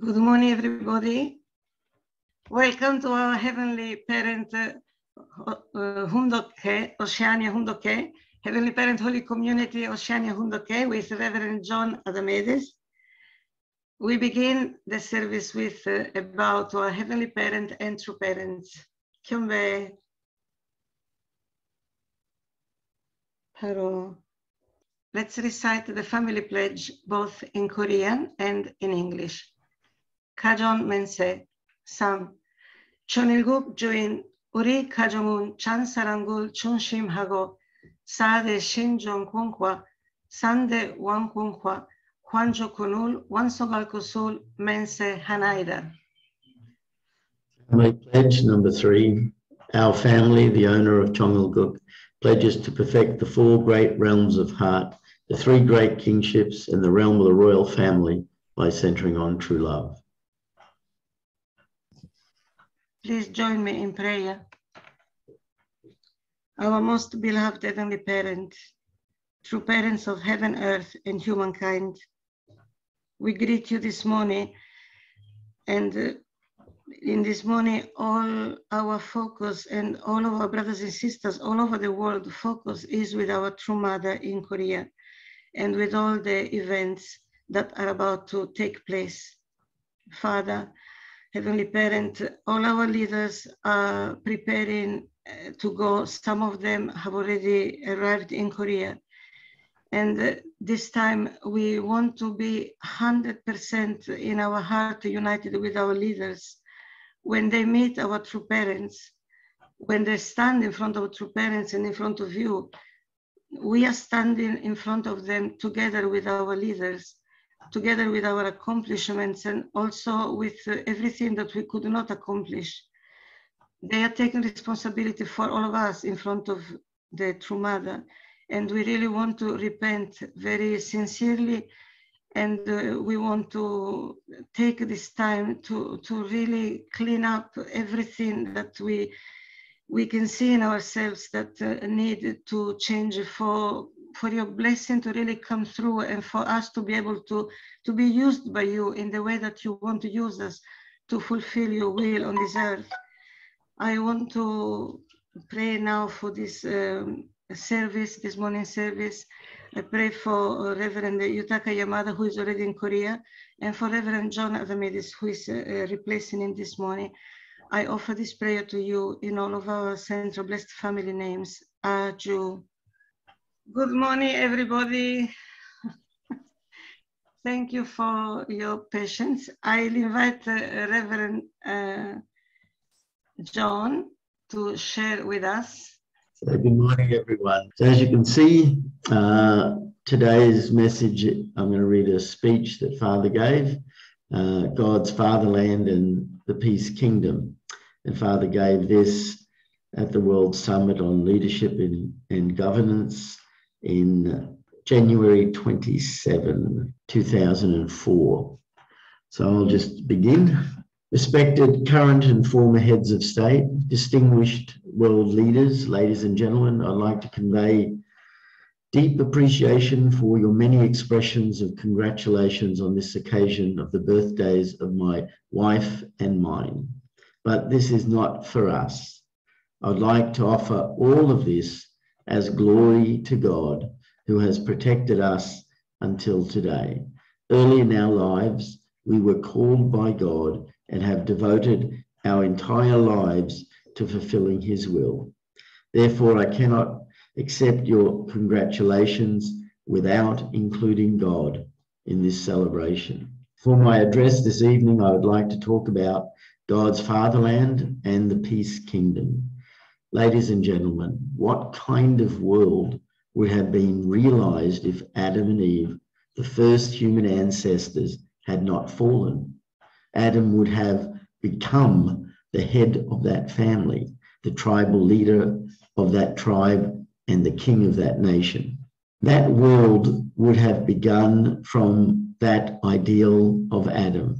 Good morning, everybody. Welcome to our Heavenly Parent Hoon Dok Hae, Oceania Hoon Dok Hae, Heavenly Parent Holy Community Oceania Hoon Dok Hae with Reverend John Adamedes. We begin the service with about our Heavenly Parent and True Parents. Kyombe. Let's recite the family pledge both in Korean and in English. 가정 멘세 3. 천일국 주인 우리 가정은 찬사랑을 중심하고 4대 신정권과 3대 왕권과 관조권을 완성할 것을 맹세하나이다. Family pledge number 3. Our family, the owner of Cheonilguk, pledges to perfect the 4 great realms of heart, the 3 great kingships, and the realm of the royal family by centering on true love. Please join me in prayer. Our most beloved Heavenly Parent, true parents of heaven, earth, and humankind, we greet you this morning, and in this morning, all our focus and all of our brothers and sisters all over the world, focus is with our true mother in Korea and with all the events that are about to take place. Father, Heavenly Parent, all our leaders are preparing to go. Some of them have already arrived in Korea. And this time we want to be 100% in our heart united with our leaders. When they meet our true parents, when they stand in front of true parents and in front of you, we are standing in front of them together with our leaders, together with our accomplishments, and also with everything that we could not accomplish. They are taking responsibility for all of us in front of the true mother. And we really want to repent very sincerely. And we want to take this time to really clean up everything that we can see in ourselves that need to change for your blessing to really come through and for us to be able to be used by you in the way that you want to use us to fulfill your will on this earth. I want to pray now for this service, this morning service. I pray for Reverend Yutaka Yamada, who is already in Korea, and for Reverend John Adamedes, who is replacing him this morning. I offer this prayer to you in all of our Central Blessed Family names. Aju. Good morning, everybody. Thank you for your patience. I'll invite Reverend John to share with us. So good morning, everyone. So as you can see, today's message, I'm going to read a speech that Father gave, God's Fatherland and the Peace Kingdom. And Father gave this at the World Summit on Leadership and Governance in January 27, 2004. So I'll just begin. Respected current and former heads of state, distinguished world leaders, ladies and gentlemen, I'd like to convey deep appreciation for your many expressions of congratulations on this occasion of the birthdays of my wife and mine. But this is not for us. I'd like to offer all of this as glory to God, who has protected us until today. Early in our lives, we were called by God and have devoted our entire lives to fulfilling his will. Therefore, I cannot accept your congratulations without including God in this celebration. For my address this evening, I would like to talk about God's Fatherland and the Peace Kingdom. Ladies and gentlemen, what kind of world would have been realized if Adam and Eve, the first human ancestors, had not fallen? Adam would have become the head of that family, the tribal leader of that tribe, and the king of that nation. That world would have begun from that ideal of Adam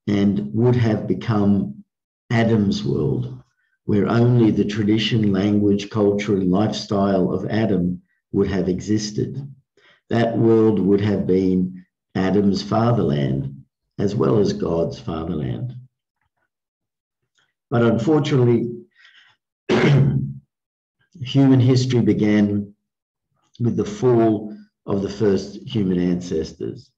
and would have become Adam's world, where only the tradition, language, culture, and lifestyle of Adam would have existed. That world would have been Adam's fatherland, as well as God's fatherland. But unfortunately, human history began with the fall of the first human ancestors.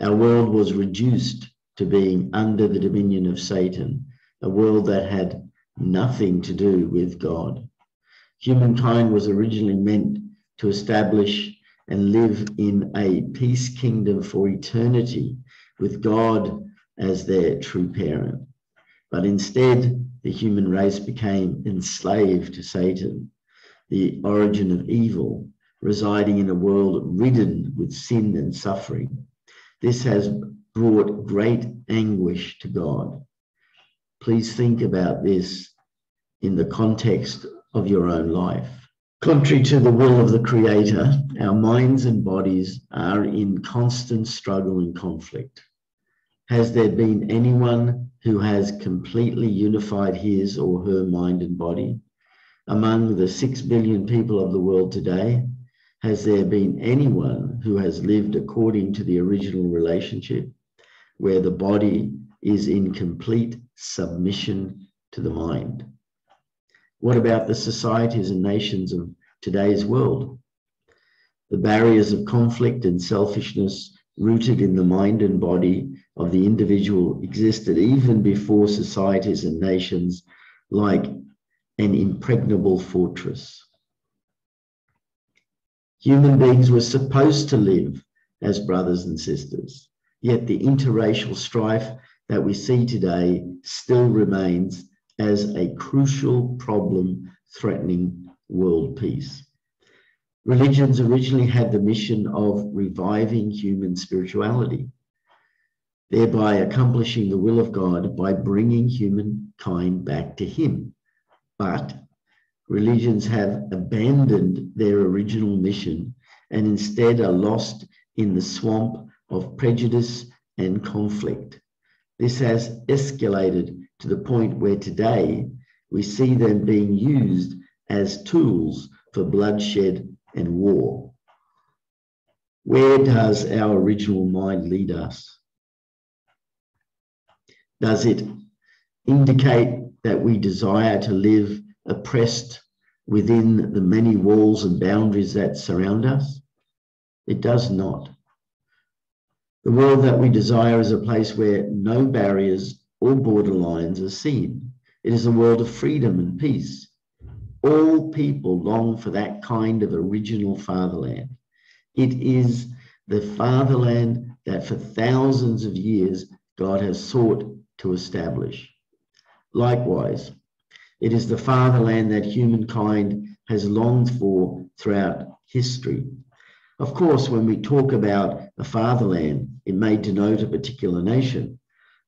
Our world was reduced to being under the dominion of Satan, a world that had nothing to do with God. Humankind was originally meant to establish and live in a peace kingdom for eternity with God as their true parent. But instead, the human race became enslaved to Satan, the origin of evil, residing in a world ridden with sin and suffering. This has brought great anguish to God. Please think about this in the context of your own life. Contrary to the will of the Creator, our minds and bodies are in constant struggle and conflict. Has there been anyone who has completely unified his or her mind and body? Among the 6 billion people of the world today, has there been anyone who has lived according to the original relationship, where the body is in complete submission to the mind? What about the societies and nations of today's world? The barriers of conflict and selfishness rooted in the mind and body of the individual existed even before societies and nations like an impregnable fortress. Human beings were supposed to live as brothers and sisters, yet the interracial strife that we see today still remains as a crucial problem threatening world peace. Religions originally had the mission of reviving human spirituality, thereby accomplishing the will of God by bringing humankind back to Him. But religions have abandoned their original mission and instead are lost in the swamp of prejudice and conflict. This has escalated to the point where today we see them being used as tools for bloodshed and war. Where does our original mind lead us? Does it indicate that we desire to live oppressed within the many walls and boundaries that surround us? It does not. The world that we desire is a place where no barriers or borderlines are seen. It is a world of freedom and peace. All people long for that kind of original fatherland. It is the fatherland that for thousands of years God has sought to establish. Likewise, it is the fatherland that humankind has longed for throughout history. Of course, when we talk about a fatherland, it may denote a particular nation,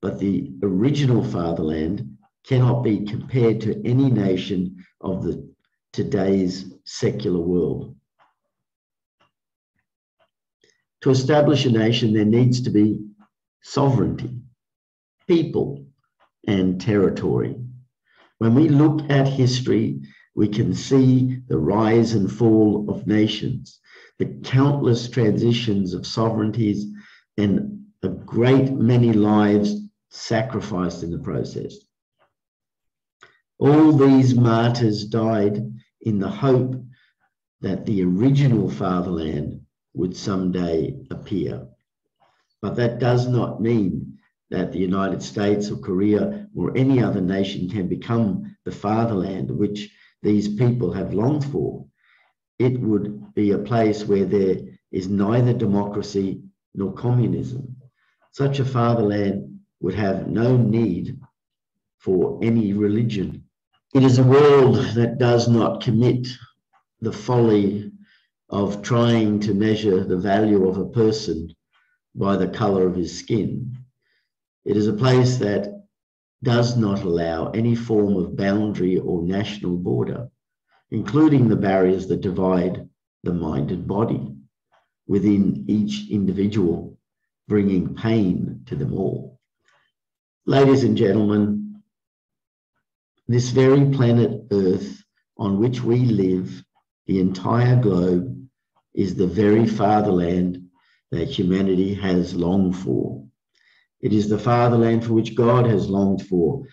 but the original fatherland cannot be compared to any nation of today's secular world. To establish a nation, there needs to be sovereignty, people, and territory. When we look at history, we can see the rise and fall of nations, the countless transitions of sovereignties, and a great many lives sacrificed in the process. All these martyrs died in the hope that the original fatherland would someday appear. But that does not mean that the United States or Korea or any other nation can become the fatherland which these people have longed for. It would be a place where there is neither democracy nor communism. Such a fatherland would have no need for any religion. It is a world that does not commit the folly of trying to measure the value of a person by the color of his skin. It is a place that does not allow any form of boundary or national border, including the barriers that divide the mind and body within each individual, bringing pain to them all. Ladies and gentlemen, this very planet Earth on which we live, the entire globe, is the very fatherland that humanity has longed for. It is the fatherland for which God has longed for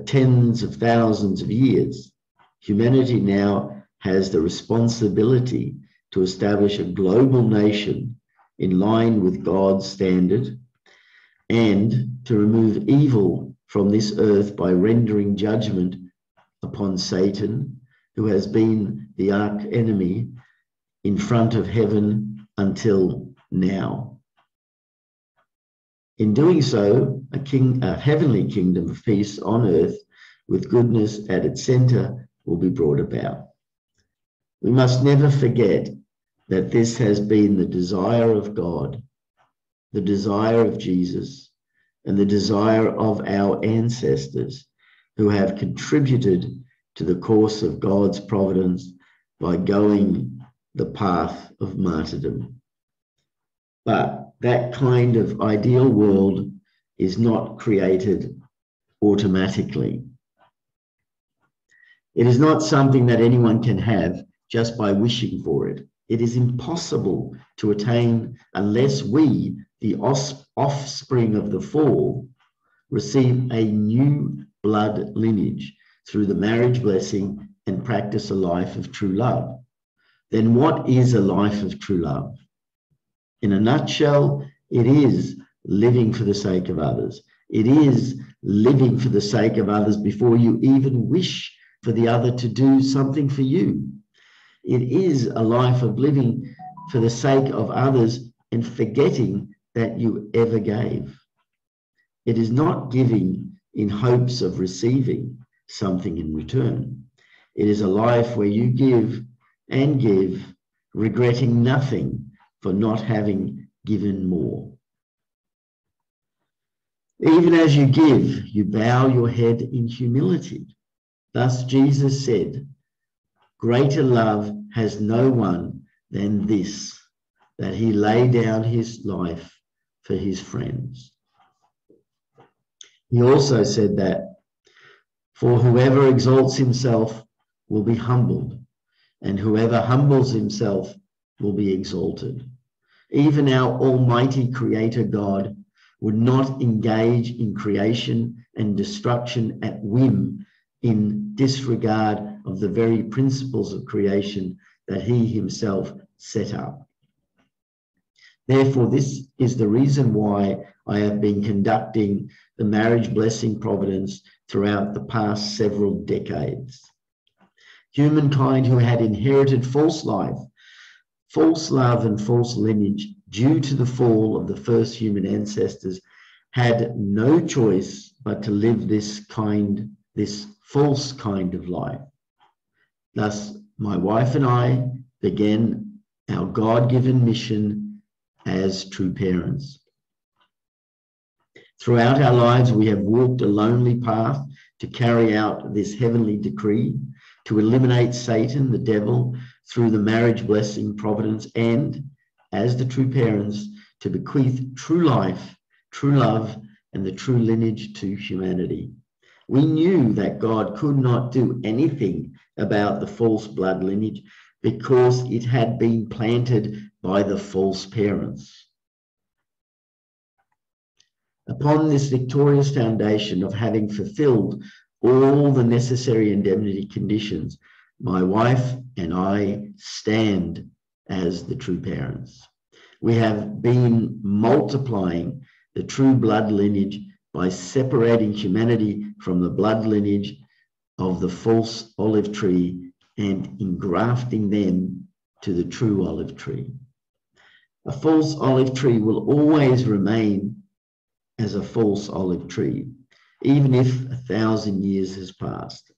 tens of thousands of years. Humanity now has the responsibility to establish a global nation in line with God's standard and to remove evil from this earth by rendering judgment upon Satan, who has been the arch enemy in front of heaven until now. In doing so, a heavenly kingdom of peace on earth with goodness at its center will be brought about. We must never forget that this has been the desire of God, the desire of Jesus, and the desire of our ancestors who have contributed to the course of God's providence by going the path of martyrdom. But that kind of ideal world is not created automatically. It is not something that anyone can have just by wishing for it. It is impossible to attain unless we, the offspring of the fall, receive a new blood lineage through the marriage blessing and practice a life of true love. Then what is a life of true love? In a nutshell, it is living for the sake of others. It is living for the sake of others before you even wish for the other to do something for you. It is a life of living for the sake of others and forgetting that you ever gave. It is not giving in hopes of receiving something in return. It is a life where you give and give, regretting nothing for not having given more. Even as you give, you bow your head in humility. Thus Jesus said, "Greater love has no one than this, that he lay down his life for his friends." He also said that, "For whoever exalts himself will be humbled, and whoever humbles himself will be exalted." Even our almighty creator God would not engage in creation and destruction at whim in disregard of the very principles of creation that he himself set up. Therefore, this is the reason why I have been conducting the marriage blessing providence throughout the past several decades. Humankind who had inherited false life, false love and false lineage due to the fall of the first human ancestors had no choice but to live this false kind of life. Thus, my wife and I began our God-given mission as true parents. Throughout our lives, we have walked a lonely path to carry out this heavenly decree, to eliminate Satan, the devil, through the marriage blessing providence, and, as the true parents, to bequeath true life, true love, and the true lineage to humanity. We knew that God could not do anything about the false blood lineage because it had been planted by the false parents. Upon this victorious foundation of having fulfilled all the necessary indemnity conditions, my wife and I stand as the true parents. We have been multiplying the true blood lineage by separating humanity from the blood lineage of the false olive tree and engrafting them to the true olive tree. A false olive tree will always remain as a false olive tree, even if 1,000 years has passed.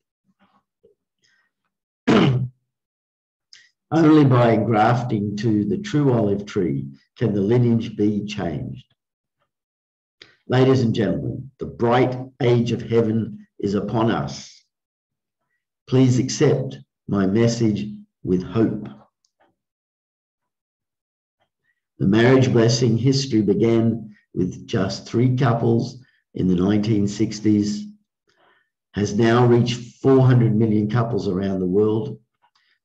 Only by engrafting to the true olive tree can the lineage be changed. Ladies and gentlemen, the bright age of heaven is upon us. Please accept my message with hope. The marriage blessing history began with just 3 couples in the 1960s, has now reached 400 million couples around the world.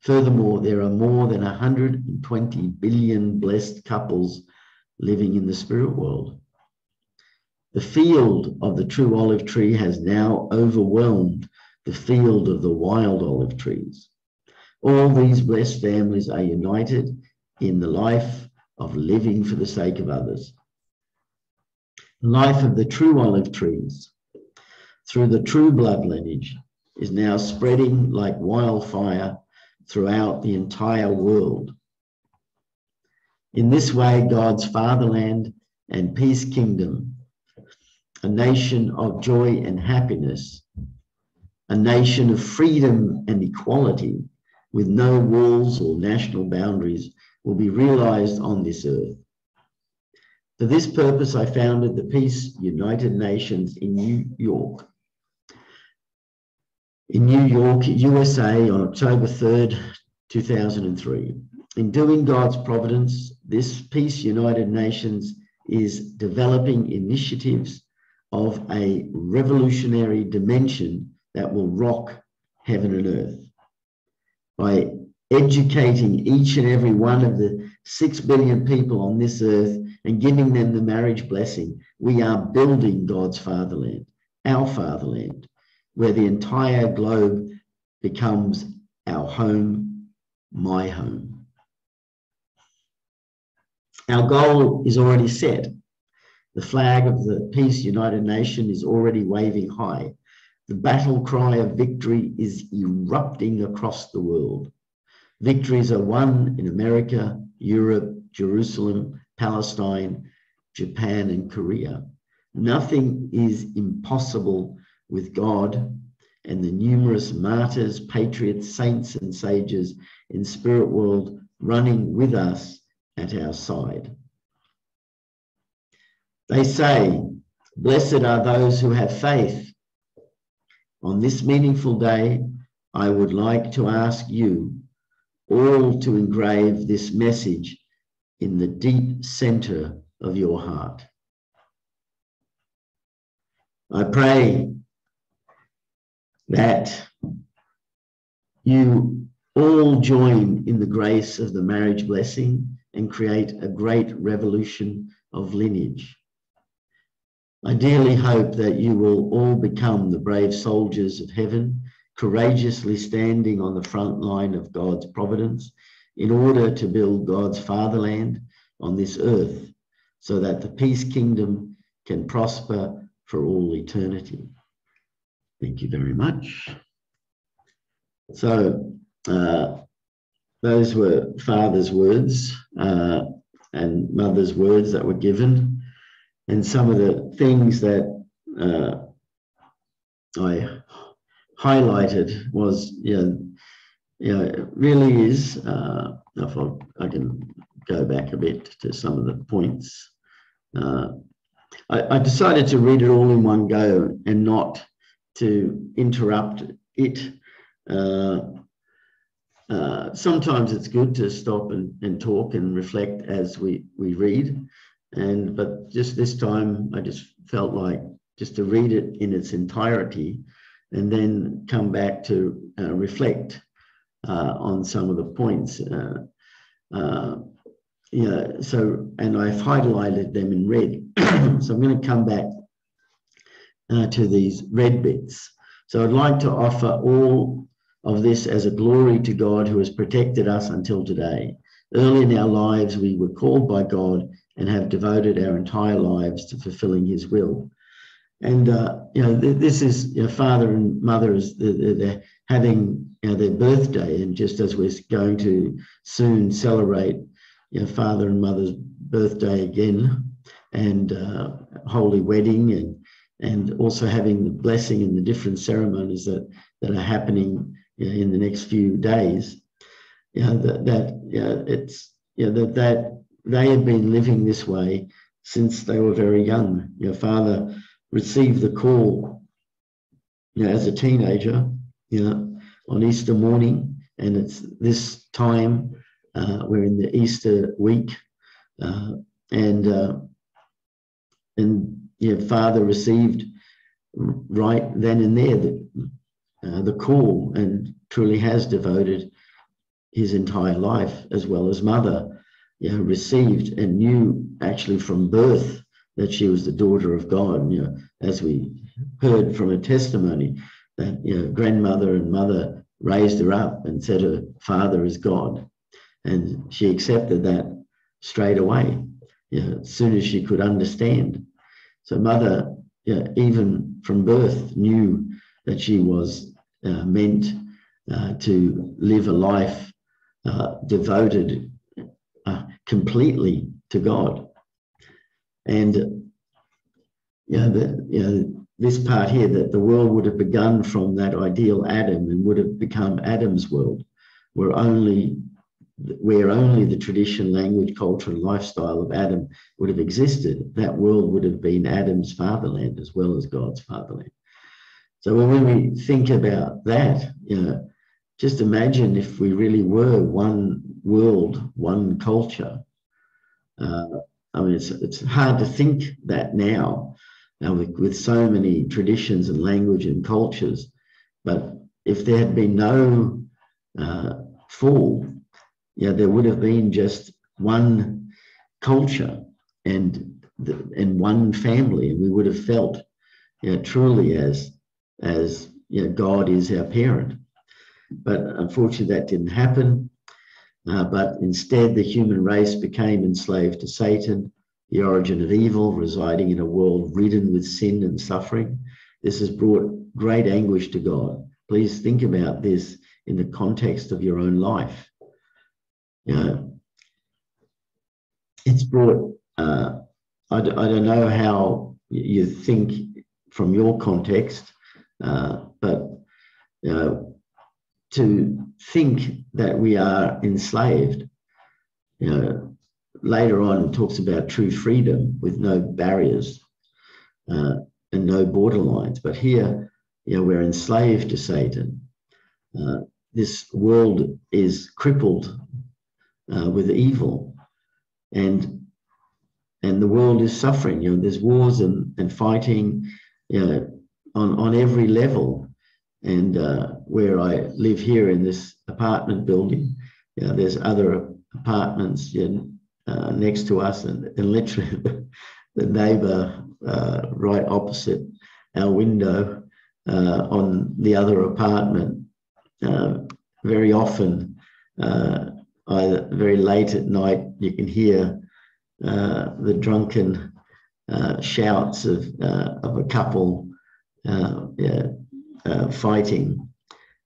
Furthermore, there are more than 120 billion blessed couples living in the spirit world. The field of the true olive tree has now overwhelmed the field of the wild olive trees. All these blessed families are united in the life of living for the sake of others. The life of the true olive trees through the true blood lineage is now spreading like wildfire throughout the entire world. In this way, God's fatherland and peace kingdom, a nation of joy and happiness, a nation of freedom and equality with no walls or national boundaries, will be realized on this earth. For this purpose, I founded the Peace United Nations in New York, USA on October 3rd, 2003. In doing God's providence, this Peace United Nations is developing initiatives of a revolutionary dimension that will rock heaven and earth. By educating each and every one of the 6 billion people on this earth and giving them the marriage blessing, we are building God's fatherland, our fatherland, where the entire globe becomes our home, my home. Our goal is already set. The flag of the Peace United Nation is already waving high. The battle cry of victory is erupting across the world. Victories are won in America, Europe, Jerusalem, Palestine, Japan, and Korea. Nothing is impossible with God and the numerous martyrs, patriots, saints, and sages in spirit world running with us at our side. They say, blessed are those who have faith. On this meaningful day, I would like to ask you all to engrave this message in the deep center of your heart. I pray that you all join in the grace of the marriage blessing and create a great revolution of lineage. I dearly hope that you will all become the brave soldiers of heaven, courageously standing on the front line of God's providence in order to build God's fatherland on this earth so that the peace kingdom can prosper for all eternity. Thank you very much. So those were Father's words and Mother's words that were given. And some of the things that I highlighted was, it really is, if I can go back a bit to some of the points. I decided to read it all in one go and not to interrupt it. Sometimes it's good to stop and talk and reflect as we read. But just this time, I just felt like just to read it in its entirety and then come back to reflect on some of the points. And I've highlighted them in red. So I'm going to come back to these red bits. So I'd like to offer all of this as a glory to God who has protected us until today. Early in our lives, we were called by God and have devoted our entire lives to fulfilling his will. And, this is, Father and Mother, they're having their birthday. And just as we're going to soon celebrate Father and Mother's birthday again, and holy wedding, and also having the blessing and the different ceremonies that are happening in the next few days, that they have been living this way since they were very young. Father received the call, as a teenager, on Easter morning, and it's this time, we're in the Easter week, Father received right then and there the call, and truly has devoted his entire life, as well as Mother, received and knew actually from birth that she was the daughter of God. You know, as we heard from her testimony, that, you know, grandmother and mother raised her up and said her father is God, and she accepted that straight away, you know, as soon as she could understand. So mother, you know, even from birth, knew that she was meant to live a life devoted completely to God. And this part here, that the world would have begun from that ideal Adam and would have become Adam's world, where only the tradition, language, culture, and lifestyle of Adam would have existed. That world would have been Adam's fatherland as well as God's fatherland. So when we think about that, you know, just imagine if we really were one world, one culture. I mean, it's hard to think that now with so many traditions and language and cultures. But if there had been no fall, yeah, there would have been just one culture and one family, and we would have felt, you know, truly as you know, God is our parent. But unfortunately, that didn't happen. But instead, the human race became enslaved to Satan, the origin of evil, residing in a world ridden with sin and suffering. This has brought great anguish to God. Please think about this in the context of your own life. You know, it's brought, I don't know how you think from your context, but you know, to think that we are enslaved. You know, later on it talks about true freedom with no barriers and no borderlines. But here, you know, we're enslaved to Satan. This world is crippled with evil, and the world is suffering. You know, there's wars and fighting, you know, on every level. And where I live here in this apartment building, you know, there's other apartments, you know, next to us, and literally the neighbour right opposite our window on the other apartment. Very often, either very late at night, you can hear the drunken shouts of a couple, fighting,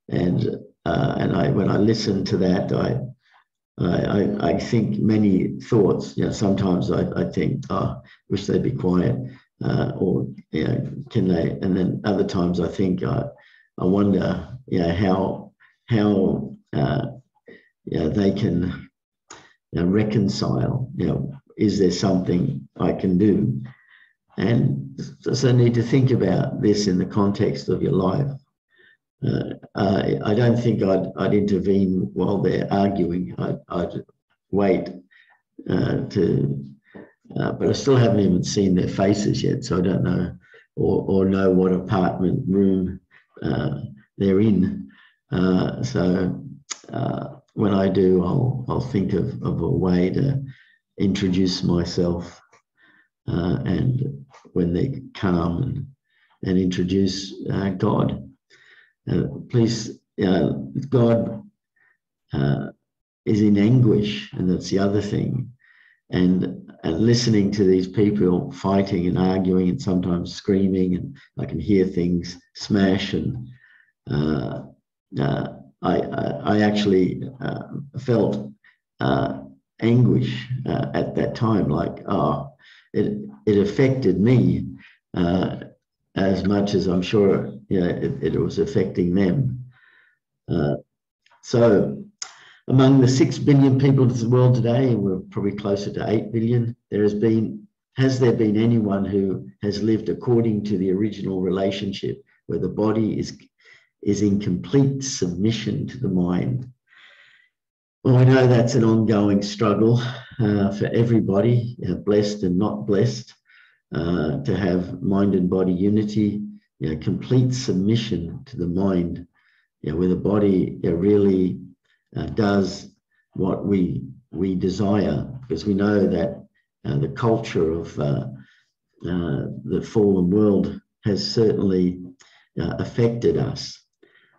and when I listen to that, I think many thoughts. You know, sometimes I think, oh, wish they'd be quiet, or, you know, can they? And then other times I think, I wonder, you know, how you know, they can, you know, reconcile. You know, is there something I can do? And so need to think about this in the context of your life. I don't think I'd intervene while they're arguing. I'd wait but I still haven't even seen their faces yet, so I don't know or know what apartment room they're in. So when I do, I'll think of a way to introduce myself, and when they come and introduce God. Please, God is in anguish, and that's the other thing. And listening to these people fighting and arguing and sometimes screaming, and I can hear things smash, and I actually felt anguish at that time, like, oh, it affected me as much as I'm sure, you know, it was affecting them. So among the 6 billion people in the world today, and we're probably closer to 8 billion, has there been anyone who has lived according to the original relationship, where the body is in complete submission to the mind? Well, we know that's an ongoing struggle for everybody, you know, blessed and not blessed, to have mind and body unity, you know, complete submission to the mind, you know, where the body, you know, really does what we desire, because we know that the culture of the fallen world has certainly affected us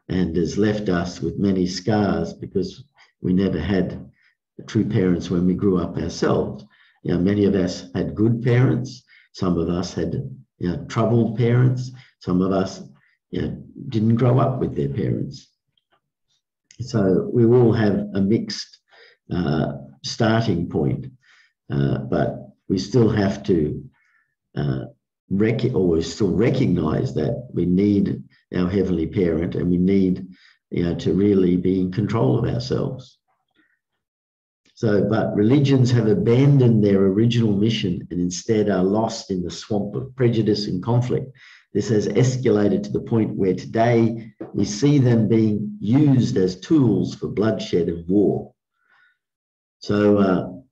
and has left us with many scars because we never had true parents when we grew up ourselves. Many of us had good parents. Some of us had troubled parents. Some of us didn't grow up with their parents. So we all have a mixed starting point, but we still have to we still recognize that we need our heavenly parent, and we need to really be in control of ourselves. So, but religions have abandoned their original mission and instead are lost in the swamp of prejudice and conflict. This has escalated to the point where today we see them being used as tools for bloodshed and war. So,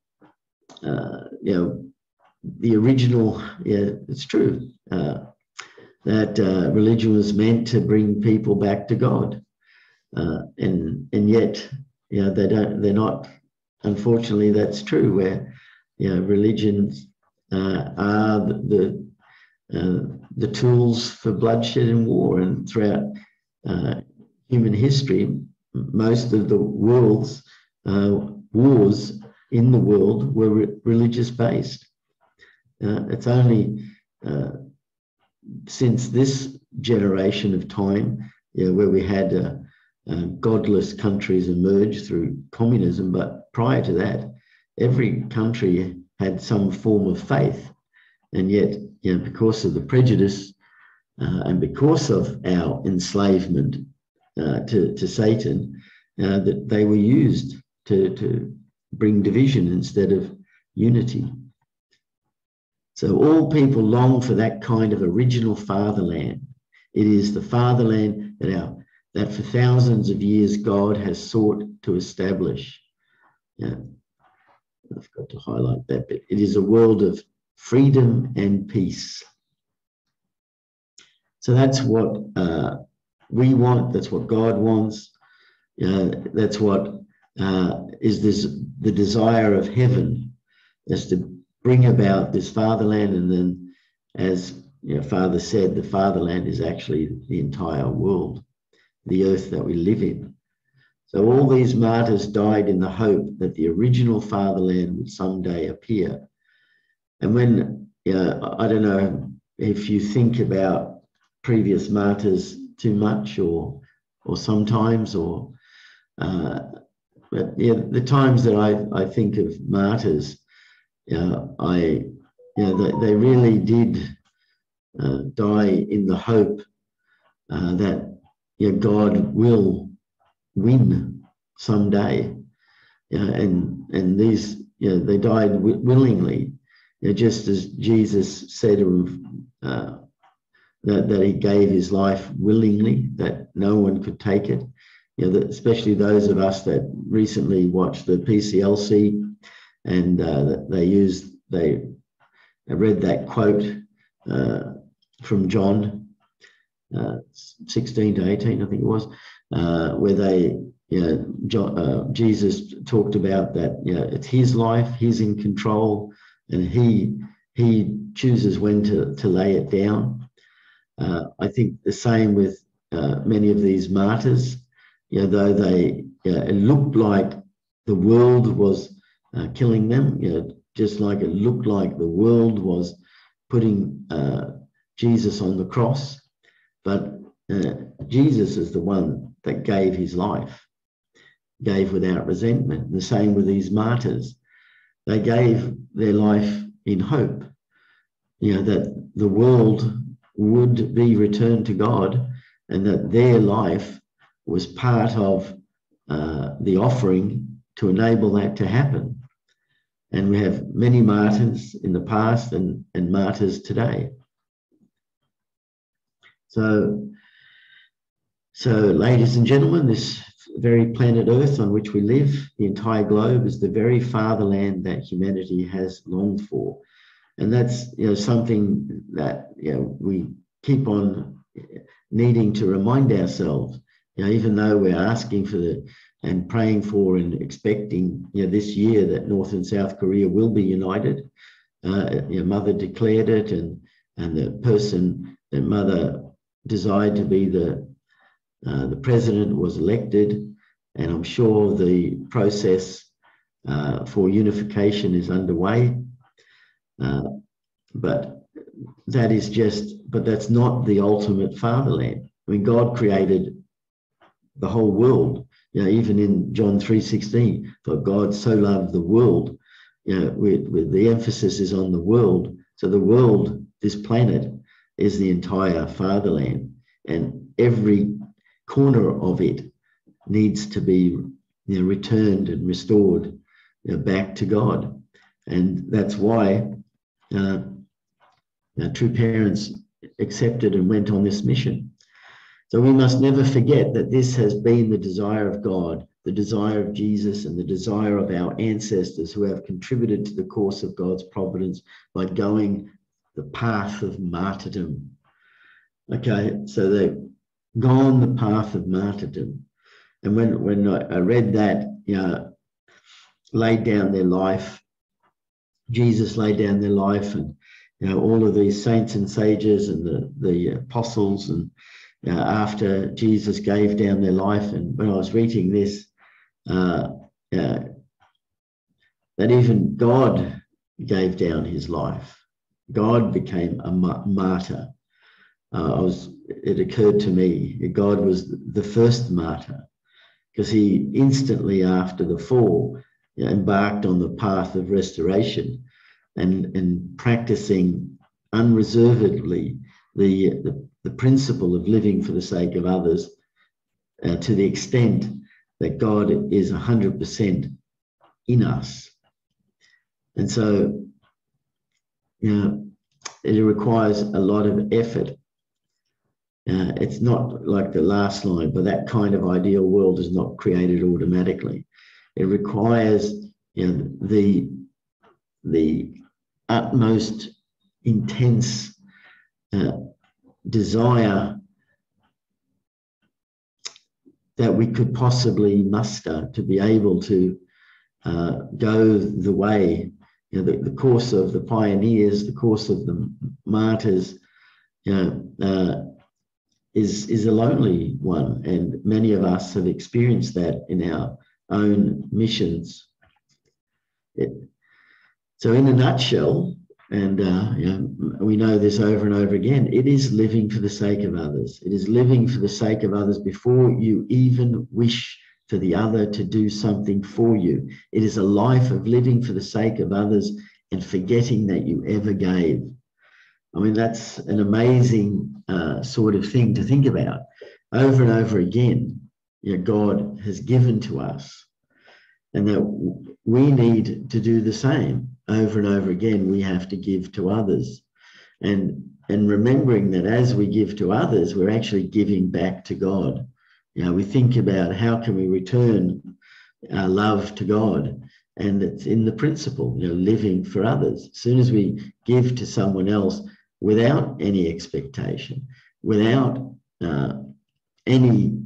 the original, it's true that religion was meant to bring people back to God, and yet, they're not. Unfortunately, that's true. Where religions are the tools for bloodshed and war, and throughout human history, most of the world's wars in the world were religious based. It's only since this generation of time, where we had godless countries emerge through communism, but prior to that, every country had some form of faith, and yet, because of the prejudice and because of our enslavement to Satan, that they were used to bring division instead of unity. So all people long for that kind of original fatherland. It is the fatherland that for thousands of years God has sought to establish. I've got to highlight that bit. It is a world of freedom and peace. So that's what we want. That's what God wants. That's what is the desire of heaven, is to bring about this fatherland. And then, as Father said, the fatherland is actually the entire world, the earth that we live in. So all these martyrs died in the hope that the original fatherland would someday appear. And when, I don't know if you think about previous martyrs too much or sometimes, but the times that I think of martyrs, they really did die in the hope that God will win someday, and these they died willingly, just as Jesus said that he gave his life willingly, that no one could take it. Especially those of us that recently watched the PCLC, and I read that quote from John 16 to 18, I think it was, where Jesus talked about that. It's his life, he's in control, and he chooses when to lay it down. I think the same with many of these martyrs. Though it looked like the world was killing them, just like it looked like the world was putting Jesus on the cross, but Jesus is the one that gave his life, gave without resentment. The same with these martyrs. They gave their life in hope, that the world would be returned to God, and that their life was part of the offering to enable that to happen. And we have many martyrs in the past and martyrs today. So, ladies and gentlemen, this very planet Earth on which we live, the entire globe, is the very fatherland that humanity has longed for. And that's something that we keep on needing to remind ourselves. Even though we're asking for and praying for and expecting this year that North and South Korea will be united, Your mother declared it, and the person that mother desired to be the president was elected, and I'm sure the process for unification is underway. But that's not the ultimate fatherland. I mean, God created the whole world. Even in John 3:16, for God so loved the world. With the emphasis is on the world. So the world, this planet, is the entire fatherland, and every corner of it needs to be returned and restored back to God. And that's why true parents accepted and went on this mission. So we must never forget that this has been the desire of God, the desire of Jesus, and the desire of our ancestors who have contributed to the course of God's providence by going the path of martyrdom. Okay, so they've gone the path of martyrdom. And when I read that, laid down their life, Jesus laid down their life, and all of these saints and sages and the apostles, and after Jesus gave down their life. And when I was reading this, that even God gave down his life. God became a martyr. It occurred to me, God was the first martyr, because he instantly after the fall embarked on the path of restoration and practicing unreservedly the principle of living for the sake of others, to the extent that God is 100% in us. And so, it requires a lot of effort. It's not like the last line, but that kind of ideal world is not created automatically. It requires the utmost intense desire that we could possibly muster to be able to go the way, the course of the pioneers, the course of the martyrs, is a lonely one, and many of us have experienced that in our own missions. So in a nutshell, and we know this over and over again, it is living for the sake of others. It is living for the sake of others before you even wish for the other to do something for you. It is a life of living for the sake of others and forgetting that you ever gave. I mean, that's an amazing sort of thing to think about. Over and over again, God has given to us, and that we need to do the same. Over and over again, we have to give to others. And remembering that as we give to others, we're actually giving back to God. We think about how can we return our love to God, and it's in the principle, living for others. As soon as we give to someone else without any expectation, without any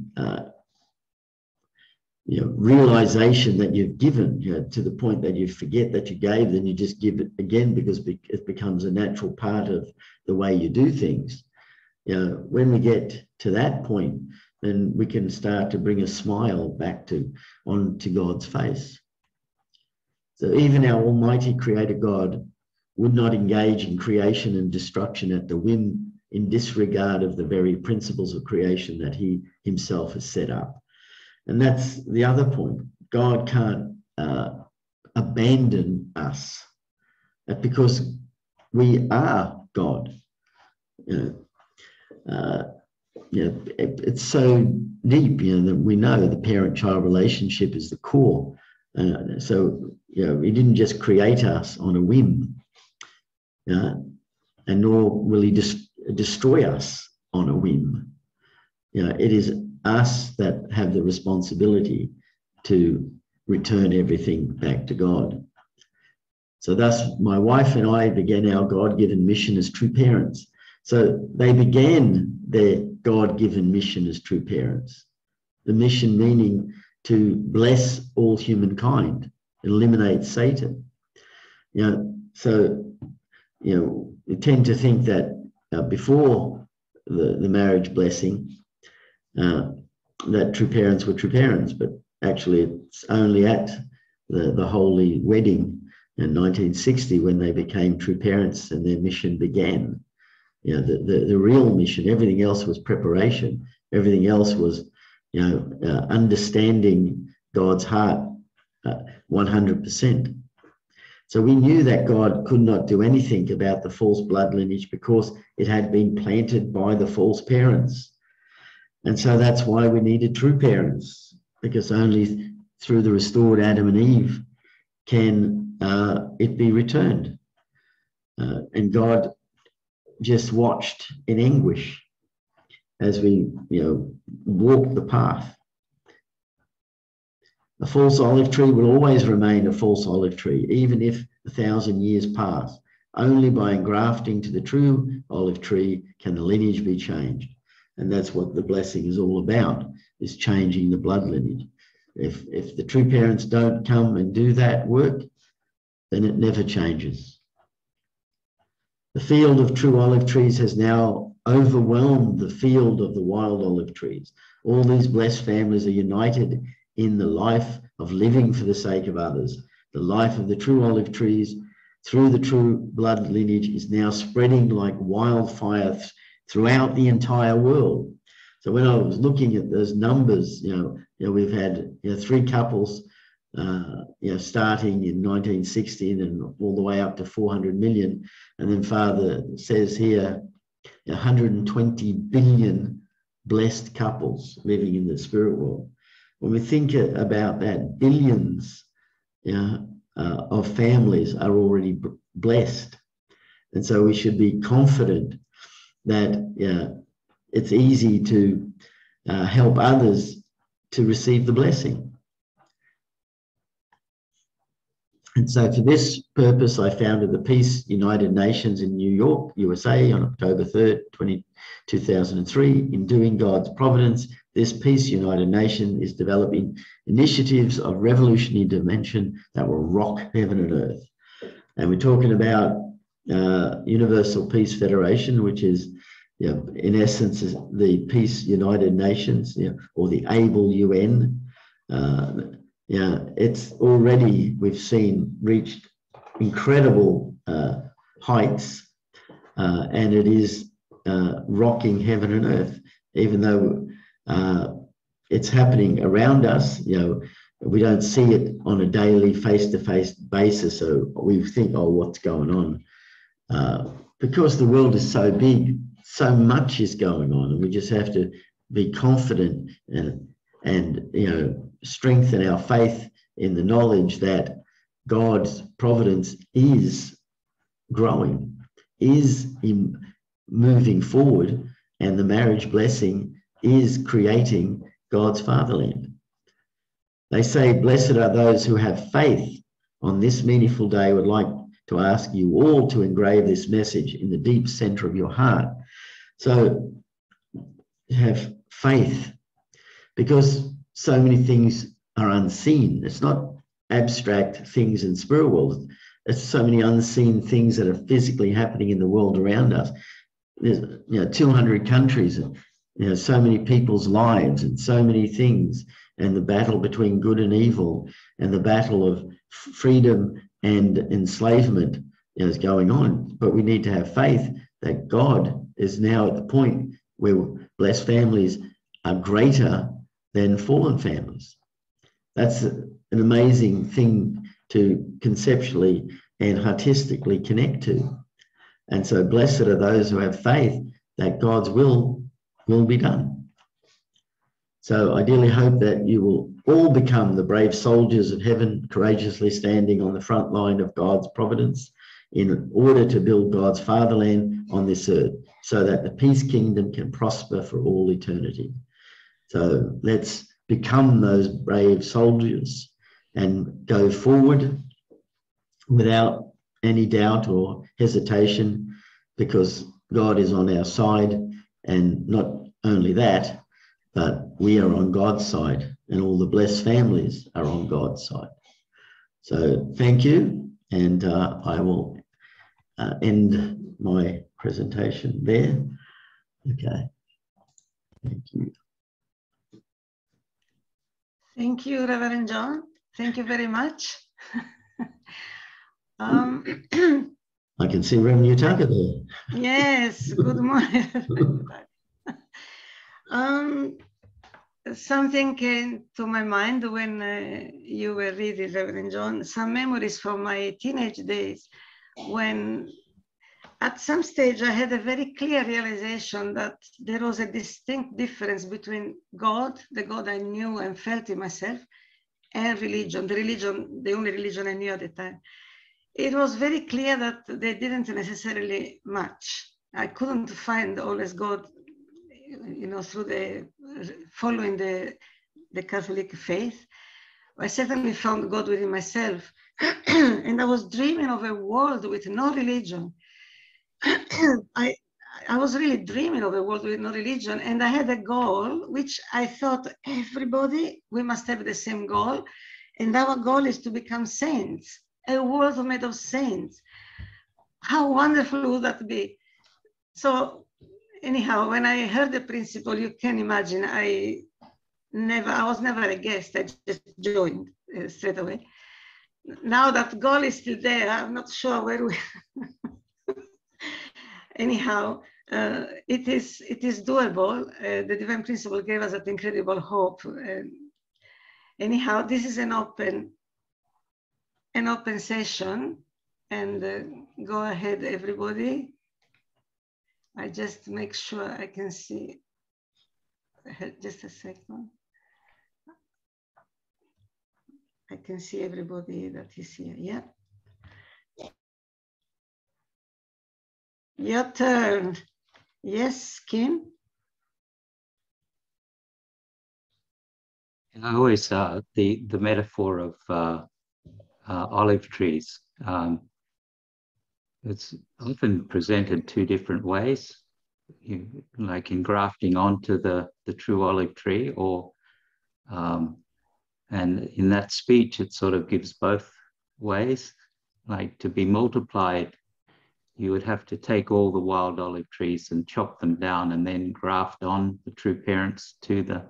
realization that you've given, to the point that you forget that you gave, then you just give it again because it becomes a natural part of the way you do things. When we get to that point, then we can start to bring a smile back onto God's face. So even our almighty creator God would not engage in creation and destruction at the whim, in disregard of the very principles of creation that he himself has set up. And that's the other point. God can't abandon us because we are God. It's so deep, that we know the parent-child relationship is the core. So he didn't just create us on a whim, and nor will he destroy us on a whim. It is us that have the responsibility to return everything back to God. So thus, my wife and I began our God-given mission as true parents. So they began their God-given mission as true parents. The mission meaning to bless all humankind, eliminate Satan. So we tend to think that before the marriage blessing, that true parents were true parents, but actually it's only at the holy wedding in 1960 when they became true parents and their mission began. The real mission. Everything else was preparation. Everything else was understanding God's heart 100%. So we knew that God could not do anything about the false blood lineage because it had been planted by the false parents. And so that's why we needed true parents, because only through the restored Adam and Eve can it be returned. And God just watched in anguish as we walked the path. A false olive tree will always remain a false olive tree, even if 1,000 years pass. Only by engrafting to the true olive tree can the lineage be changed. And that's what the blessing is all about, is changing the blood lineage. If the true parents don't come and do that work, then it never changes. The field of true olive trees has now overwhelmed the field of the wild olive trees. All these blessed families are united in the life of living for the sake of others. The life of the true olive trees through the true blood lineage is now spreading like wildfire throughout the entire world. So when I was looking at those numbers, we've had 3 couples, starting in 1960 and all the way up to 400 million. And then Father says here, 120 billion blessed couples living in the spirit world. When we think about that, billions of families are already blessed. And so we should be confident that it's easy to help others to receive the blessing. And so for this purpose, I founded the Peace United Nations in New York, USA on October 3rd, 2003. In doing God's providence, this Peace United Nation is developing initiatives of revolutionary dimension that will rock heaven and earth. And we're talking about Universal Peace Federation, which is, in essence, is the Peace United Nations, or the ABLE UN. It's already, we've seen, reached incredible heights, and it is rocking heaven and earth, even though it's happening around us. We don't see it on a daily face-to-face basis, so we think, oh, what's going on? Because the world is so big, so much is going on, and we just have to be confident and strengthen our faith in the knowledge that God's providence is growing, is moving forward, and the marriage blessing is creating God's fatherland. They say, blessed are those who have faith. On this meaningful day, I would like to ask you all to engrave this message in the deep center of your heart. So have faith, because so many things are unseen. It's not abstract things in spirit world. It's so many unseen things that are physically happening in the world around us. There's 200 countries, and so many people's lives, and so many things, and the battle between good and evil, and the battle of freedom and enslavement is going on. But we need to have faith that God is now at the point where blessed families are greater than fallen families. That's an amazing thing to conceptually and artistically connect to. And so blessed are those who have faith that God's will be done. So I dearly hope that you will all become the brave soldiers of heaven, courageously standing on the front line of God's providence in order to build God's fatherland on this earth, so that the peace kingdom can prosper for all eternity. So let's become those brave soldiers and go forward without any doubt or hesitation, because God is on our side. And not only that, but we are on God's side, and all the blessed families are on God's side. So thank you. and I will end my presentation there. Okay. Thank you. Thank you, Reverend John. Thank you very much. I can see Reverend Yutaka there. Yes, good morning. Something came to my mind when you were reading, Reverend John, some memories from my teenage days when at some stage I had a very clear realization that there was a distinct difference between God, the God I knew and felt in myself, and religion, the only religion I knew at the time. It was very clear that they didn't necessarily match. I couldn't find always God, through following the Catholic faith. I certainly found God within myself. And I was dreaming of a world with no religion. I was really dreaming of a world with no religion, and I had a goal, which I thought everybody, we must have the same goal, and our goal is to become saints, a world made of saints. How wonderful would that be? So anyhow, when I heard the principle, you can imagine, I was never a guest, I just joined straight away. Now that goal is still there, I'm not sure where we... Anyhow, it is doable. The divine principle gave us that incredible hope. Anyhow, this is an open session, and go ahead, everybody. I just make sure I can see. Just a second. I can see everybody that is here. Yeah. Your turn. Yes, Kim? I always, the metaphor of olive trees, it's often presented two different ways, like in grafting onto the true olive tree, or, and in that speech, it sort of gives both ways. Like to be multiplied, you would have to take all the wild olive trees and chop them down and then graft on the true parents to the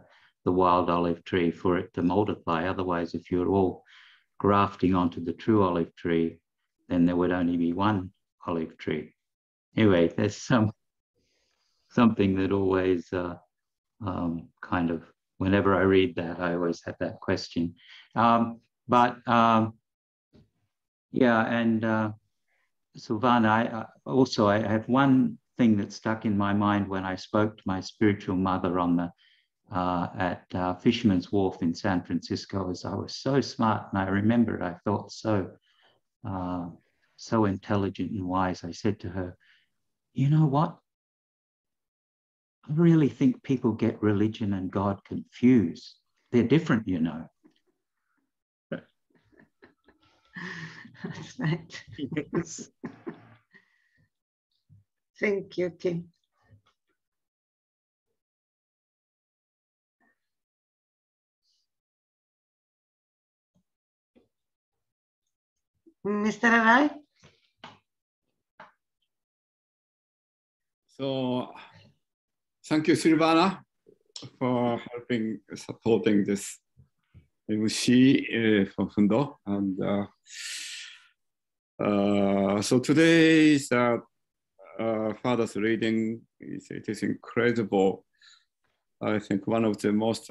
wild olive tree for it to multiply. Otherwise, if you're all grafting onto the true olive tree, then there would only be one olive tree. Anyway, there's something that always kind of, whenever I read that, I always have that question. Yeah, and Silvana, I have one thing that stuck in my mind when I spoke to my spiritual mother on the at Fisherman's Wharf in San Francisco, as I was so smart, and I remember it, I felt so intelligent and wise. I said to her, you know what? I really think people get religion and God confused. They're different, you know. That's right. Yes. Thank you, Kim. Mr. Arai? So, thank you, Silvana, for supporting this MC for Hoon Dok. And so today's Father's reading it is incredible. I think one of the most,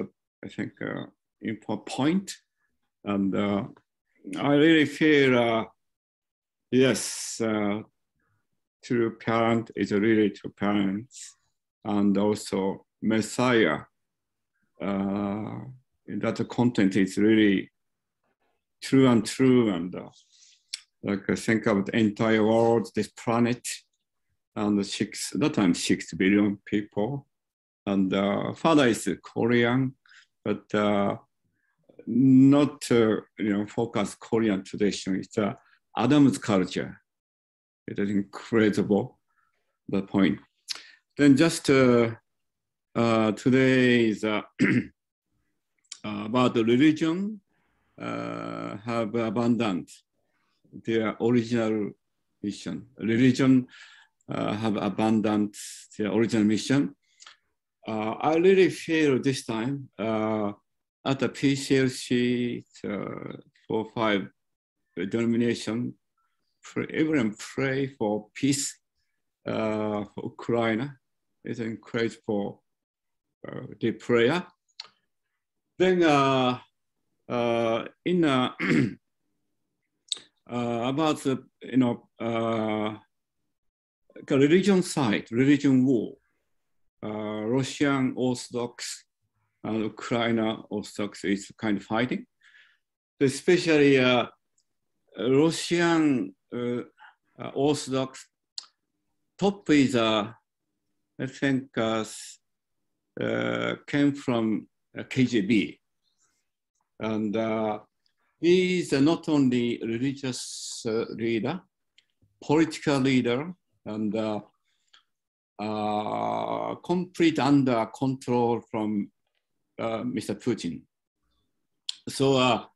important point. And I really feel, yes, true parent is really true parents, and also Messiah. That content is really true, and like think of the entire world, this planet, and that time 6 billion people, and father is Korean, but not focus Korean tradition. It's Adam's culture. It is incredible, the point. Then just today is about the religion have abundant their original mission. Religion have abandoned their original mission. I really feel this time at the PCLC 4-5 denomination, everyone pray for peace for Ukraine. It's encouraged for the prayer. Then in about the religion side, religion war, Russian Orthodox and Ukraine Orthodox is kind of fighting. Especially Russian Orthodox top is I think came from KGB, and he is not only religious leader, political leader, and complete under control from Mr. Putin. So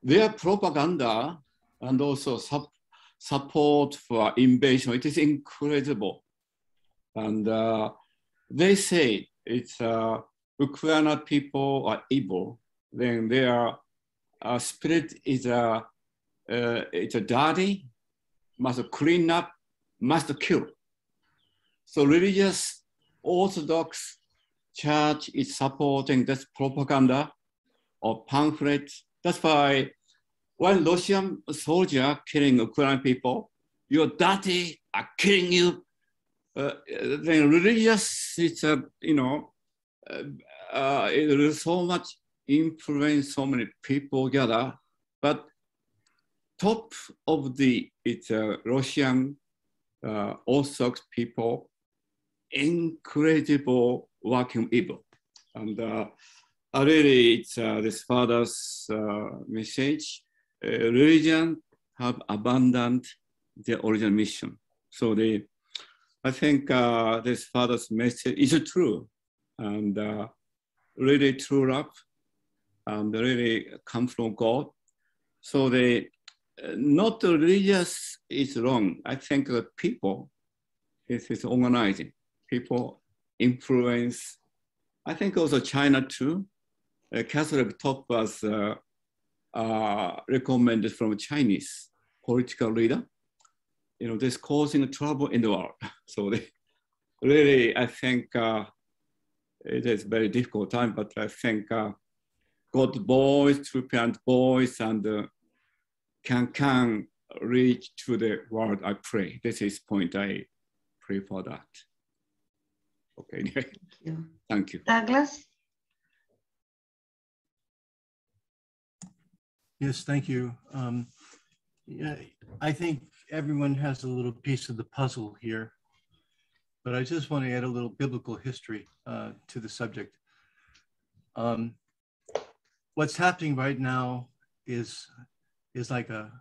their propaganda and also support for invasion, it is incredible. And they say it's Ukrainian people are evil, then their spirit is it's a dirty, must clean up, must kill. So religious Orthodox Church is supporting this propaganda or pamphlet. That's why when Russian soldier killing Ukrainian people, you're dirty, are killing you. Then religious, it's it is so much influence, so many people gather, but top of it's Russian Orthodox people, incredible working evil. And really it's this father's message, religion have abandoned their original mission. So I think this father's message is true, and really true love, and really come from God. So not religious is wrong. I think the people is organizing. People influence. I think also China too. Catholic top was recommended from a Chinese political leader. This causing trouble in the world. So really, I think it is a very difficult time, but I think God boys, true parent boys, and can reach to the world, I pray. This is point, I pray for that. Okay, Thank you. Thank you. Douglas? Yes, thank you. Yeah, I think everyone has a little piece of the puzzle here, but I just want to add a little biblical history to the subject. What's happening right now is like a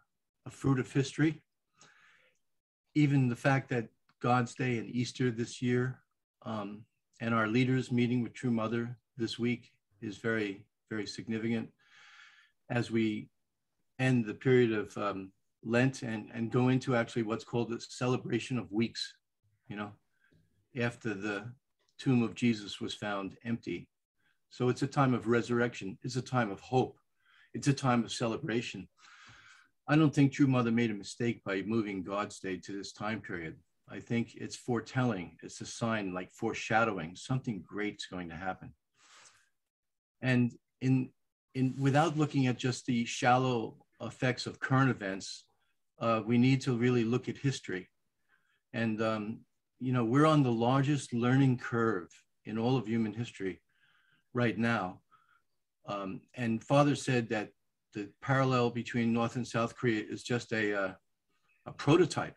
fruit of history. Even the fact that God's Day and Easter this year, and our leaders meeting with True Mother this week is very, very significant as we end the period of Lent and go into actually what's called the celebration of weeks, after the tomb of Jesus was found empty. So it's a time of resurrection. It's a time of hope. It's a time of celebration. I don't think True Mother made a mistake by moving God's Day to this time period. I think it's foretelling. It's a sign, like foreshadowing. Something great's going to happen. And without looking at just the shallow effects of current events, we need to really look at history. And we're on the largest learning curve in all of human history right now. And Father said that the parallel between North and South Korea is just a prototype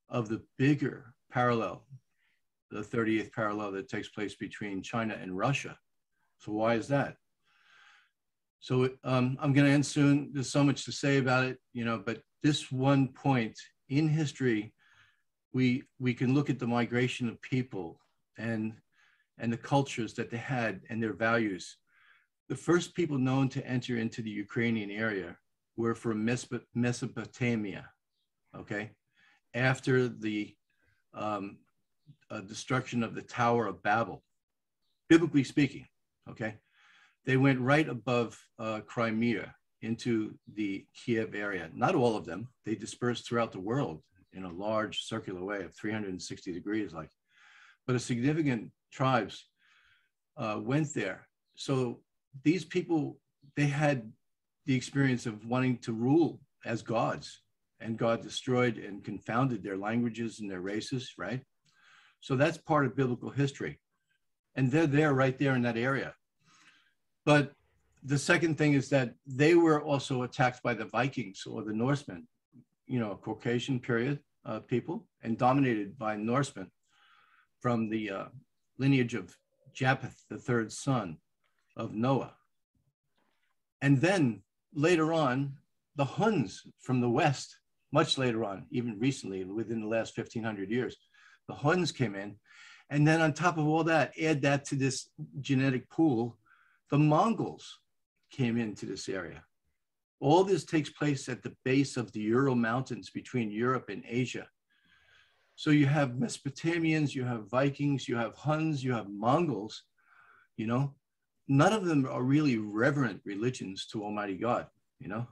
of the bigger parallel, the 38th parallel that takes place between China and Russia. So why is that? So I'm going to end soon. There's so much to say about it, but this one point in history, we can look at the migration of people and the cultures that they had and their values. The first people known to enter into the Ukrainian area were from Mesopotamia, okay? After the destruction of the Tower of Babel, biblically speaking, okay? They went right above Crimea into the Kiev area. Not all of them. They dispersed throughout the world in a large circular way of 360 degrees, like. But a significant tribes went there. So these people, they had the experience of wanting to rule as gods, and God destroyed and confounded their languages and their races, right? So that's part of biblical history. And they're there, right there in that area. But the second thing is that they were also attacked by the Vikings or the Norsemen, you know, Caucasian period people, and dominated by Norsemen from the lineage of Japheth, the third son of Noah. And then later on, the Huns from the West, much later on, even recently, within the last 1,500 years, the Huns came in. And then on top of all that, add that to this genetic pool, the Mongols came into this area. All this takes place at the base of the Ural Mountains between Europe and Asia. So you have Mesopotamians, you have Vikings, you have Huns, you have Mongols, you know. None of them are really reverent religions to Almighty God, you know.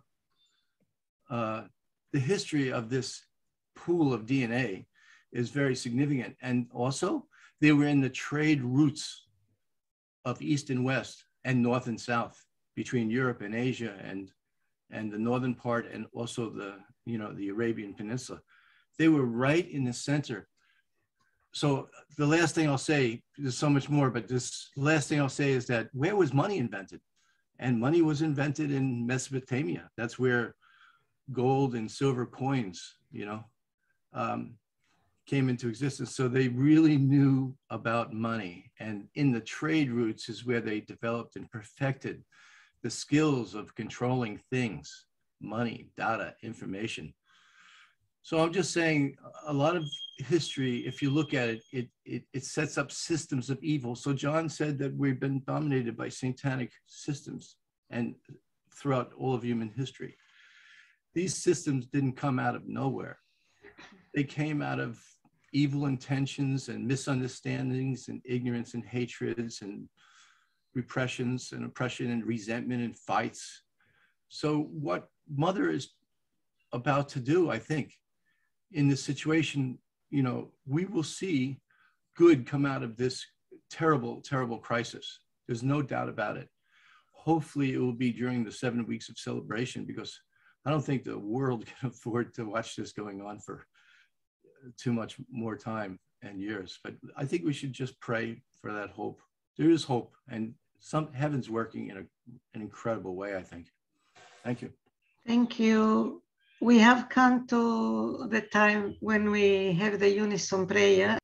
The history of this pool of DNA is very significant. And also, they were in the trade routes of East and West and North and South between Europe and Asia and the northern part, and also the, you know, the Arabian Peninsula. They were right in the center. So the last thing I'll say, there's so much more, but this last thing I'll say is that where was money invented? And money was invented in Mesopotamia. That's where gold and silver coins, you know, came into existence. So they really knew about money. And in the trade routes is where they developed and perfected the skills of controlling things, money, data, information. So I'm just saying, a lot of history, if you look at it, it sets up systems of evil. So John said that we've been dominated by satanic systems and throughout all of human history. These systems didn't come out of nowhere. They came out of evil intentions and misunderstandings and ignorance and hatreds and repressions and oppression and resentment and fights. So what Mother is about to do, I think, in this situation, you know, we will see good come out of this terrible, terrible crisis. There's no doubt about it. Hopefully it will be during the 7 weeks of celebration, because I don't think the world can afford to watch this going on for too much more time and years. But I think we should just pray for that hope. There is hope, and heaven's working in an incredible way, I think. Thank you. Thank you. We have come to the time when we have the unison prayer.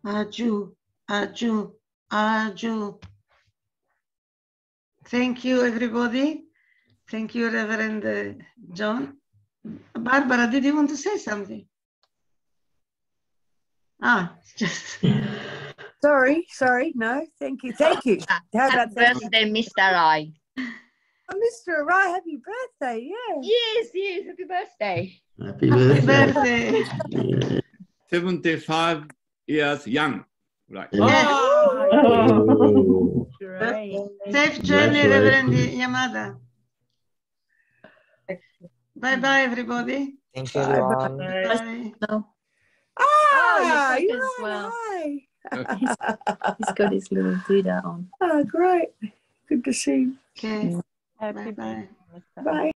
Aju, aju, aju. Thank you, everybody. Thank you, Reverend John. Barbara, did you want to say something? Just... Sorry, no, thank you. How about Happy birthday, Mr. Rai. Oh, Mr. Rai, happy birthday, yeah. Yes, happy birthday. Happy birthday. birthday. 75 years young. Right. Oh. Great. Safe journey, Reverend Congratulations. Yamada. Bye-bye, everybody. Thank you, everyone. Bye. You're as right, well. hi. He's got his little Buddha on. Oh, great. Good to see you. Okay. Happy Bye-bye. Bye.